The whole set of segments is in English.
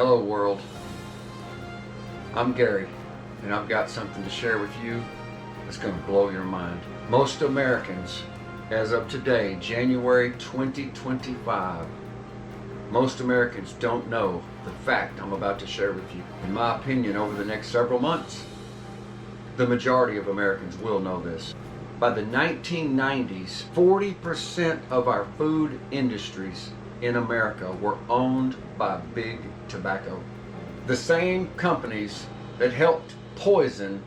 Hello world, I'm Gary, and I've got something to share with you that's going to blow your mind. Most Americans, as of today, January 2025, most Americans don't know the fact I'm about to share with you. In my opinion, over the next several months, the majority of Americans will know this. By the 1990s, 40% of our food industries in America were owned by big tobacco. The same companies that helped poison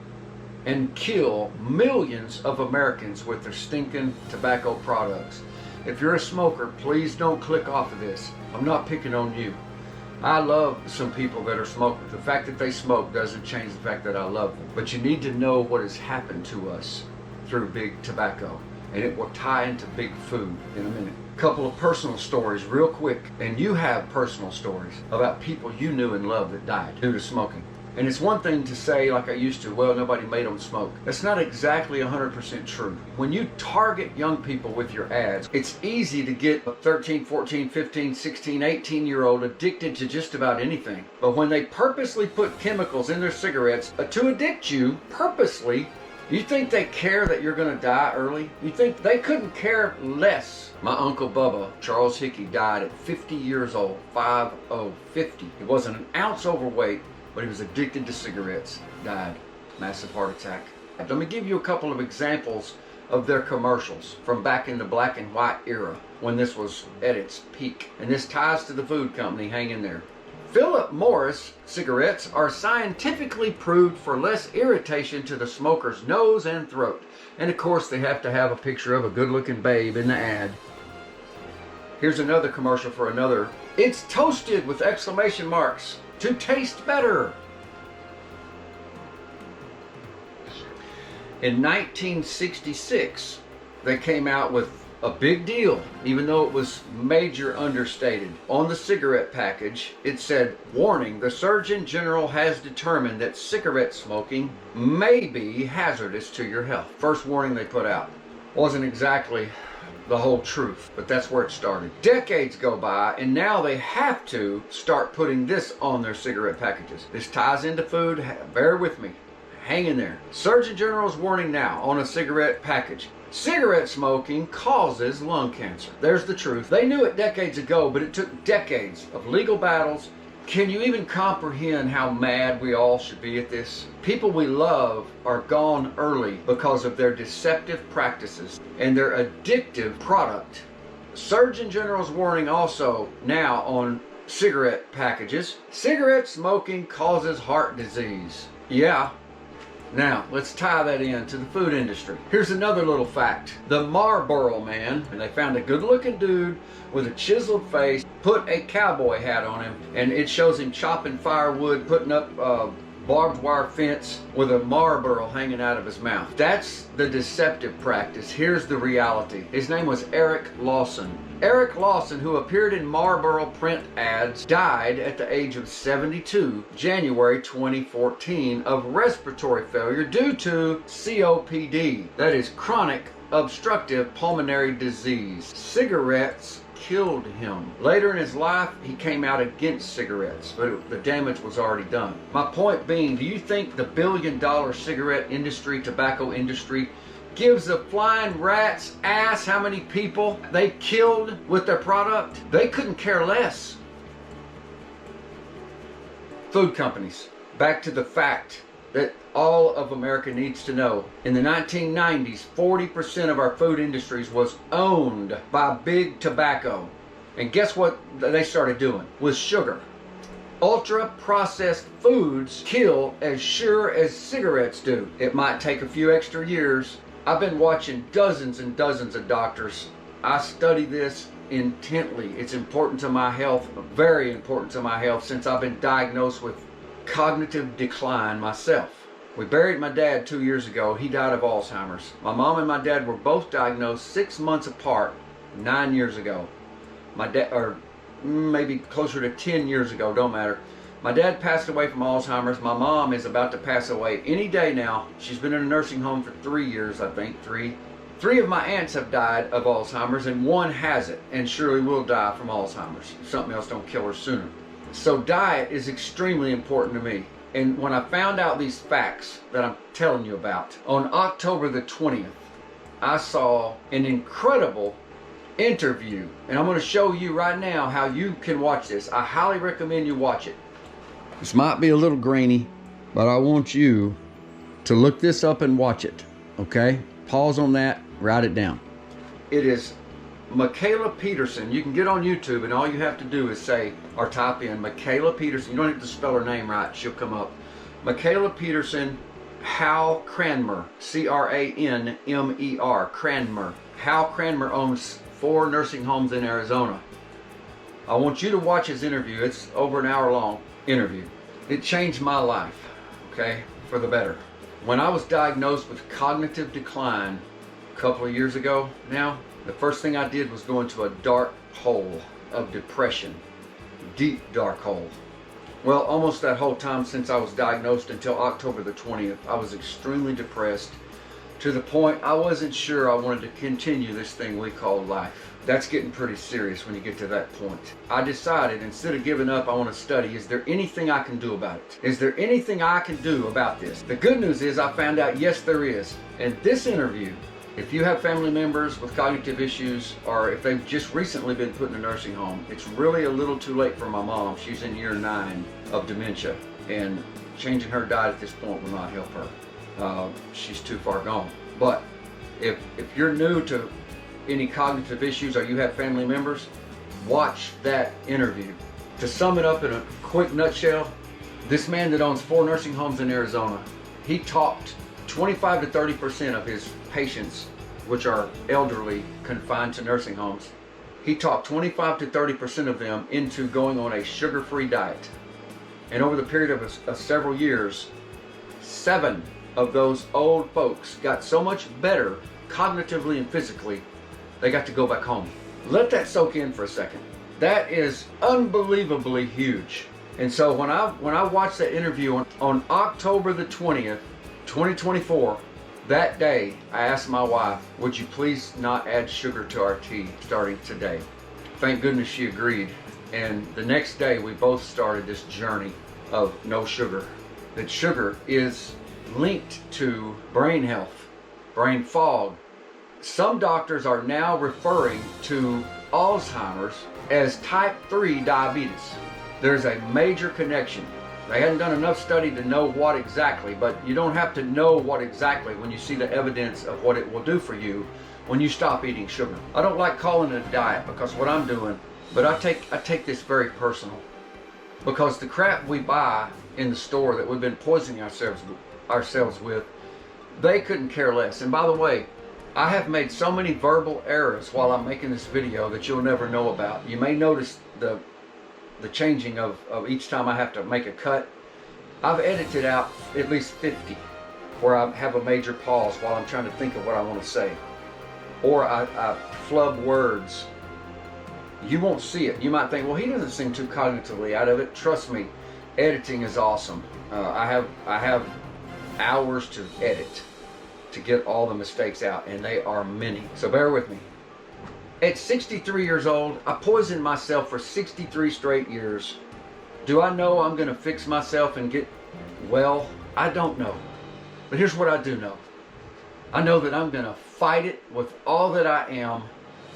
and kill millions of Americans with their stinking tobacco products. If you're a smoker, please don't click off of this. I'm not picking on you. I love some people that are smokers. The fact that they smoke doesn't change the fact that I love them. But you need to know what has happened to us through big tobacco. And it will tie into big food in a minute. Couple of personal stories real quick. And you have personal stories about people you knew and loved that died due to smoking. And it's one thing to say, like I used to, well, nobody made them smoke. That's not exactly 100% true. When you target young people with your ads, it's easy to get a 13, 14, 15, 16, 18-year-old addicted to just about anything. But when they purposely put chemicals in their cigarettes to addict you, purposely, you think they care that you're going to die early? You think they couldn't care less? My Uncle Bubba, Charles Hickey, died at 50 years old, 50. He wasn't an ounce overweight, but he was addicted to cigarettes, died, massive heart attack. Let me give you a couple of examples of their commercials from back in the black and white era when this was at its peak. And this ties to the food company, hang in there. Philip Morris cigarettes are scientifically proved for less irritation to the smoker's nose and throat. And of course they have to have a picture of a good-looking babe in the ad. Here's another commercial for another. It's toasted with exclamation marks to taste better. In 1966, they came out with a big deal, even though it was major understated. On the cigarette package, it said, "Warning, the Surgeon General has determined that cigarette smoking may be hazardous to your health." First warning they put out. Wasn't exactly the whole truth, but that's where it started. Decades go by, and now they have to start putting this on their cigarette packages. This ties into food. Bear with me. Hang in there. Surgeon General's warning now on a cigarette package. Cigarette smoking causes lung cancer. There's the truth. They knew it decades ago, but it took decades of legal battles. Can you even comprehend how mad we all should be at this? People we love are gone early because of their deceptive practices and their addictive product. Surgeon General's warning also now on cigarette packages. Cigarette smoking causes heart disease. Yeah. Now, let's tie that in to the food industry. Here's another little fact. The Marlboro Man, and they found a good-looking dude with a chiseled face, put a cowboy hat on him, and it shows him chopping firewood, putting up barbed wire fence with a Marlboro hanging out of his mouth. That's the deceptive practice. Here's the reality. His name was Eric Lawson. Eric Lawson, who appeared in Marlboro print ads, died at the age of 72, January 2014, of respiratory failure due to COPD. That is chronic obstructive pulmonary disease. Cigarettes killed him. Later in his life, he came out against cigarettes, but the damage was already done. My point being, do you think the billion-dollar cigarette industry, tobacco industry, gives a flying rat's ass how many people they killed with their product? They couldn't care less. Food companies. Back to the fact that all of America needs to know. In the 1990s, 40% of our food industries was owned by big tobacco. And guess what they started doing? With sugar. Ultra-processed foods kill as sure as cigarettes do. It might take a few extra years. I've been watching dozens and dozens of doctors. I study this intently. It's important to my health, very important to my health, since I've been diagnosed with cognitive decline myself. We buried my dad 2 years ago. He died of Alzheimer's. My mom and my dad were both diagnosed 6 months apart 9 years ago. My dad, or maybe closer to 10 years ago, don't matter. My dad passed away from Alzheimer's. My mom is about to pass away any day now. She's been in a nursing home for 3 years, I think, three. Three of my aunts have died of Alzheimer's, and one has it and surely will die from Alzheimer's if something else don't kill her sooner. So diet is extremely important to me. And when I found out these facts that I'm telling you about, on October the 20th, I saw an incredible interview. And I'm going to show you right now how you can watch this. I highly recommend you watch it. This might be a little grainy, but I want you to look this up and watch it. Okay? Pause on that, write it down. It is Michaela Peterson. You can get on YouTube and all you have to do is say or type in Michaela Peterson. You don't have to spell her name right, she'll come up. Michaela Peterson, Hal Cranmer, C-R-A-N-M-E-R, Cranmer. Hal Cranmer owns 4 nursing homes in Arizona. I want you to watch his interview. It's over an hour long interview. It changed my life, okay, for the better. When I was diagnosed with cognitive decline a couple of years ago now, the first thing I did was go into a dark hole of depression. Deep dark hole. Well, almost that whole time since I was diagnosed until October the 20th, I was extremely depressed to the point I wasn't sure I wanted to continue this thing we call life. That's getting pretty serious when you get to that point. I decided instead of giving up, I want to study, is there anything I can do about it? Is there anything I can do about this? The good news is I found out, yes, there is. And this interview, if you have family members with cognitive issues, or if they've just recently been put in a nursing home, it's really a little too late for my mom. She's in year 9 of dementia, and changing her diet at this point will not help her. She's too far gone. But if you're new to any cognitive issues or you have family members, watch that interview. To sum it up in a quick nutshell, this man that owns 4 nursing homes in Arizona, he talked 25 to 30% of his patients, which are elderly confined to nursing homes, he talked 25 to 30% of them into going on a sugar-free diet. And over the period of several years, 7 of those old folks got so much better cognitively and physically, they got to go back home. Let that soak in for a second. That is unbelievably huge. And so when I watched that interview on October the 20th, 2024, that day I asked my wife, would you please not add sugar to our tea starting today? Thank goodness she agreed. And the next day we both started this journey of no sugar. That sugar is linked to brain health, brain fog. Some doctors are now referring to Alzheimer's as type 3 diabetes. There's a major connection. They hadn't done enough study to know what exactly, but you don't have to know what exactly when you see the evidence of what it will do for you when you stop eating sugar. I don't like calling it a diet because what I'm doing, but I take this very personal. Because the crap we buy in the store that we've been poisoning ourselves with, they couldn't care less. And by the way, I have made so many verbal errors while I'm making this video that you'll never know about. You may notice the changing of each time I have to make a cut. I've edited out at least 50 where I have a major pause while I'm trying to think of what I want to say. Or I flub words. You won't see it. You might think, well, he doesn't seem too cognitively out of it. Trust me, editing is awesome. I have hours to edit to get all the mistakes out, and they are many. So bear with me. At 63 years old, I poisoned myself for 63 straight years. Do I know I'm going to fix myself and get well? I don't know. But here's what I do know. I know that I'm going to fight it with all that I am,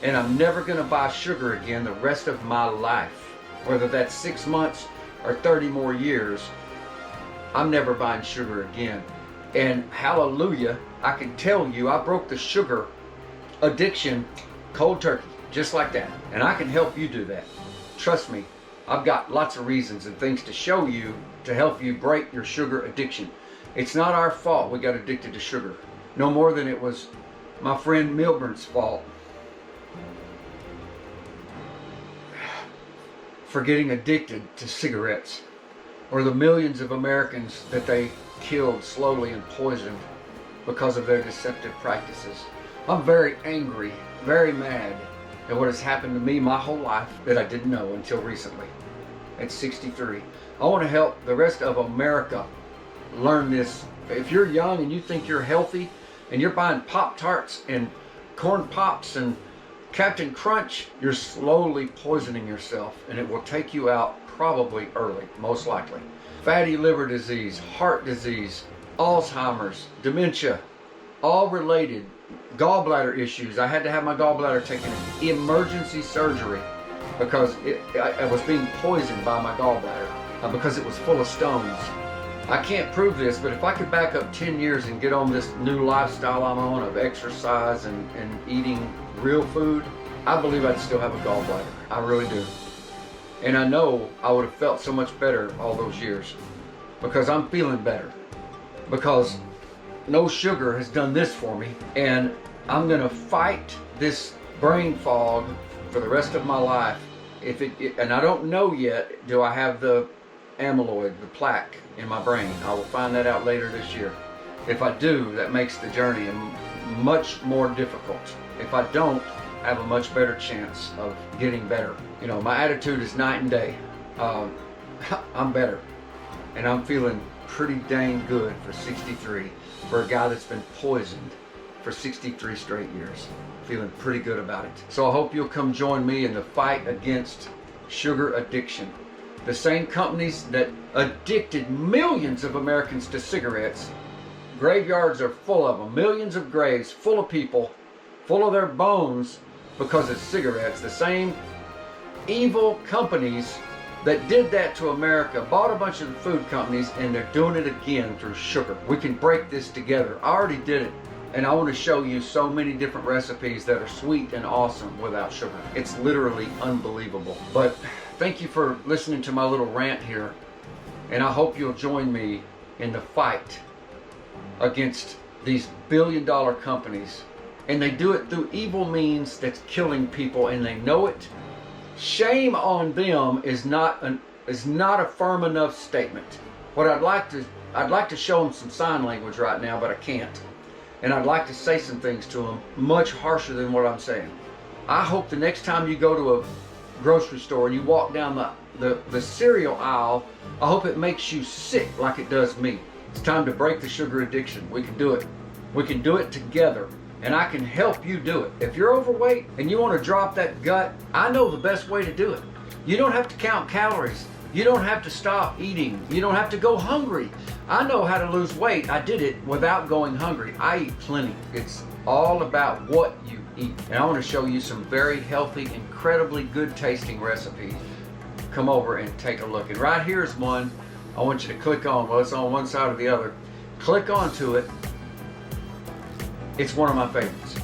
and I'm never going to buy sugar again the rest of my life. Whether that's 6 months or 30 more years, I'm never buying sugar again. And hallelujah, I can tell you I broke the sugar addiction cold turkey, just like that. And I can help you do that. Trust me, I've got lots of reasons and things to show you to help you break your sugar addiction. It's not our fault we got addicted to sugar. No more than it was my friend Milburn's fault for getting addicted to cigarettes, or the millions of Americans that they killed slowly and poisoned because of their deceptive practices. I'm very angry, very mad at what has happened to me my whole life that I didn't know until recently at 63. I want to help the rest of America learn this. If you're young and you think you're healthy and you're buying Pop-Tarts and Corn Pops and Captain Crunch, you're slowly poisoning yourself, and it will take you out probably early, most likely. Fatty liver disease, heart disease, Alzheimer's, dementia, all related. Gallbladder issues. I had to have my gallbladder taken in emergency surgery because I was being poisoned by my gallbladder because it was full of stones. I can't prove this, but if I could back up 10 years and get on this new lifestyle I'm on of exercise and eating real food, I believe I'd still have a gallbladder. I really do. And I know I would have felt so much better all those years because I'm feeling better. Because no sugar has done this for me, and I'm gonna fight this brain fog for the rest of my life. And I don't know yet, do I have the amyloid, the plaque in my brain? I will find that out later this year. If I do, that makes the journey much more difficult. If I don't, I have a much better chance of getting better. You know, my attitude is night and day. I'm better, and I'm feeling pretty dang good for 63, for a guy that's been poisoned for 63 straight years. Feeling pretty good about it. So I hope you'll come join me in the fight against sugar addiction. The same companies that addicted millions of Americans to cigarettes, graveyards are full of them, millions of graves full of people, full of their bones because of cigarettes. The same evil companies that did that to America bought a bunch of the food companies, and they're doing it again through sugar. We can break this together. I already did it, and I want to show you so many different recipes that are sweet and awesome without sugar. It's literally unbelievable. But thank you for listening to my little rant here, and I hope you'll join me in the fight against these billion-dollar companies. And they do it through evil means that's killing people, and they know it. Shame on them is not a firm enough statement. What I'd like to show them some sign language right now, but I can't. And I'd like to say some things to them much harsher than what I'm saying. I hope the next time you go to a grocery store and you walk down the cereal aisle, I hope it makes you sick like it does me. It's time to break the sugar addiction. We can do it. We can do it together. And I can help you do it. If you're overweight and you want to drop that gut, I know the best way to do it. You don't have to count calories. You don't have to stop eating. You don't have to go hungry. I know how to lose weight. I did it without going hungry. I eat plenty. It's all about what you eat. And I want to show you some very healthy, incredibly good tasting recipes. Come over and take a look. And right here is one I want you to click on. Well, it's on one side or the other. Click onto it. It's one of my favorites.